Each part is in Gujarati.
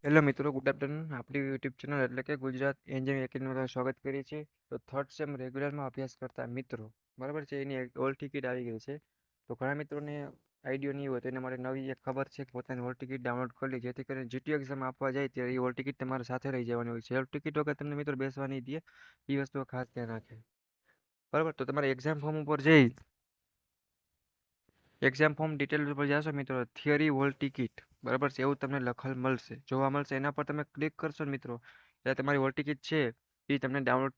હેલો મિત્રો, ગુડ આફ્ટરનૂન. આપણી યુટ્યુબ ચેનલ એટલે કે ગુજરાત એન્જિનિયરિંગ એકેડમીમાં સ્વાગત કરીએ છીએ. તો થર્ડ સેમ રેગ્યુલરમાં અભ્યાસ કરતા મિત્રો, બરાબર છે, એની હોલ ટિકિટ આવી ગઈ છે. તો ઘણા મિત્રોને આઈડિયો નહીં હોય તો એના માટે નવી એક ખબર છે કે પોતાની હોલ ટિકિટ ડાઉનલોડ કરી લે, જેથી કરીને જીટીયુ એક્ઝામ આપવા જાય ત્યારે એ હોલ ટિકિટ તમારે સાથે લઈ જવાની હોય છે. હોલ ટિકિટ વગર તમને મિત્રો બેસવા નહીં દે, એ વસ્તુ ખાસ ધ્યાન રાખે. બરાબર, તો તમારે એક્ઝામ ફોર્મ ઉપર જઈ એક્ઝામ ફોર્મ ડિટેલ ઉપર જશો મિત્રો, થિયરી હોલ ટિકિટ, બરાબર છે, એવું તમને લખેલ મળશે, જોવા મળશે. એના પર તમે ક્લિક કરશો ને મિત્રો, એટલે તમારી હોલ ટિકિટ છે એ તમને ડાઉનલોડ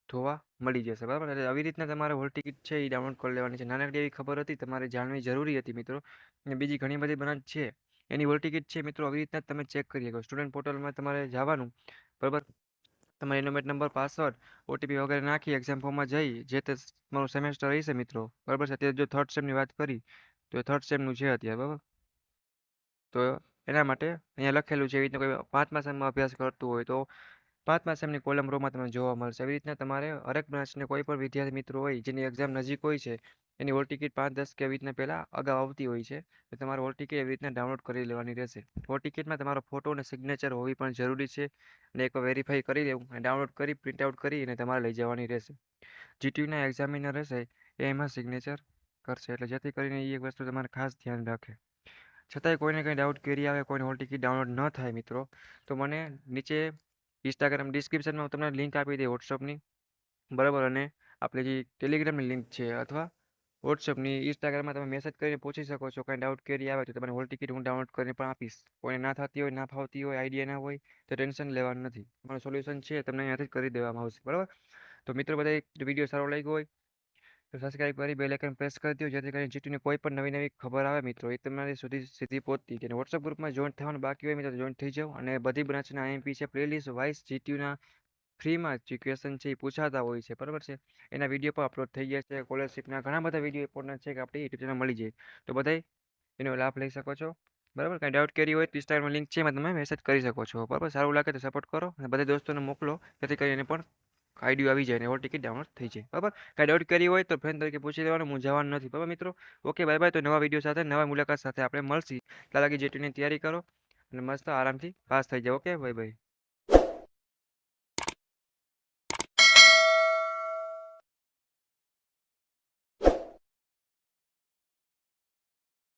થવા મળી જશે. બરાબર, એટલે આવી રીતના તમારે હોલ ટિકિટ છે એ ડાઉનલોડ કરી લેવાની છે. નાનકડી એવી ખબર હતી, તમારે જાણવી જરૂરી હતી મિત્રો. અને બીજી ઘણી બધી બ્રાન્ચ છે, એની હોલ ટિકિટ છે મિત્રો, આવી રીતના તમે ચેક કરી શકો. સ્ટુડન્ટ પોર્ટલમાં તમારે જવાનું, બરાબર, તમારે ઇનોમેટ નંબર, પાસવર્ડ, ઓટીપી વગેરે નાખી એક્ઝામ ફોર્મમાં જઈ જે તે તમારું સેમેસ્ટર રહેશે મિત્રો, બરાબર છે. અત્યારે જો થર્ડ સેમની વાત કરી તો એ થર્ડ સેમનું છે અત્યારે, બરાબર. તો એના માટે અહીંયા લખેલું છે, એવી રીતના કોઈ પાંચમા સેમમાં અભ્યાસ કરતું હોય તો પાંચમા સેમની કોલમ રોમાં તમને જોવા મળશે. એવી રીતના તમારે હરેક બ્રાન્ચને કોઈ પણ વિદ્યાર્થી મિત્રો હોય જેની એક્ઝામ નજીક હોય છે, એની હોલ ટિકિટ 5-10 કે એવી રીતના પહેલાં અગાઉ આવતી હોય છે, તો તમારે હોલ ટિકિટ એવી રીતના ડાઉનલોડ કરી લેવાની રહેશે. હોલ ટિકિટમાં તમારો ફોટો અને સિગ્નેચર હોવી પણ જરૂરી છે, અને એક વેરીફાઈ કરી લેવું અને ડાઉનલોડ કરી પ્રિન્ટ આઉટ કરી અને તમારે લઈ જવાની રહેશે. જીટીયુના એક્ઝામિનર રહેશે એ એમાં સિગ્નેચર કરશે, એટલે જેથી કરીને એ એક વસ્તુ તમારે ખાસ ધ્યાન રાખે. છતાંય કોઈને કંઈ ડાઉટ કેરી આવે, કોઈને હોલ ટિકિટ ડાઉનલોડ ન થાય મિત્રો, તો મને નીચે ઇન્સ્ટાગ્રામ ડિસ્ક્રિપ્શનમાં હું તમને લિંક આપી દઈ વોટ્સઅપની, બરાબર, અને આપણે જે ટેલિગ્રામની લિંક છે અથવા વોટ્સઅપની, ઇન્સ્ટાગ્રામમાં તમે મેસેજ કરીને પૂછી શકો છો. કાંઈ ડાઉટ કેરી આવે તો તમારી હોલ ટિકિટ હું ડાઉનલોડ કરીને પણ આપીશ. કોઈને ના થતી હોય, ના ફાવતી હોય, આઈડિયા ના હોય તો ટેન્શન લેવાનું નથી. તમારું સોલ્યુશન છે તમને અહીંયાથી જ કરી દેવામાં આવશે, બરાબર. તો મિત્રો, બધા વિડીયો સારો લાગ્યો હોય તો સબસ્ક્રાઇબ કરી બેલ આઇકન પ્રેસ કરી દો, જેથી કરીને જીટીયુની કોઈ પણ નવી નવી ખબર આવે મિત્રો, એ તમારી સુધી સીધી પહોંચતી. અને વોટ્સઅપ ગ્રુપમાં જોઈન થવાનું બાકી હોય મિત્રો, જોઈન થઈ જાઓ. અને બધી બ્રાન્ચના આઈએમપી છે, પ્લેલિસ્ટ વાઇઝ જીટીયુના ફ્રીમાં જે ક્વેશ્ચન છે એ પૂછાતા હોય છે, બરાબર છે, એના વિડીયો પણ અપલોડ થઈ ગયા છે. સ્કોલરશિપના ઘણા બધા વિડીયો ઇમ્પોર્ટન્ટ છે કે આપણી યુટ્યુબ ચેનલ મળી જાય, તો બધાય એનો લાભ લઈ શકો છો. બરાબર, કાંઈ ડાઉટ કરી હોય તો ઇન્સ્ટાગ્રામમાં લિંક છે, એમાં તમે મેસેજ કરી શકો છો. બરાબર, સારું લાગે તો સપોર્ટ કરો અને બધા દોસ્તોને મોકલો, જેથી કરીને પણ આઈડિયો આવી જાય ને હોલ ટિકિટ ડાઉનલોડ થઈ જાય. બરાબર, કાંઈ ડાઉટ કરી હોય તો ફ્રેન્ડ તરીકે પૂછી લેવાનું, મૂંઝાવાનું નથી. બરાબર મિત્રો, ઓકે, બાય બાય. તો નવા વિડીયો સાથે, નવા મુલાકાત સાથે આપણે મળશી. ત્યાં લાગી જેટીની તૈયારી કરો અને મસ્ત આરામથી પાસ થઈ જાઓ. Okay, bye bye.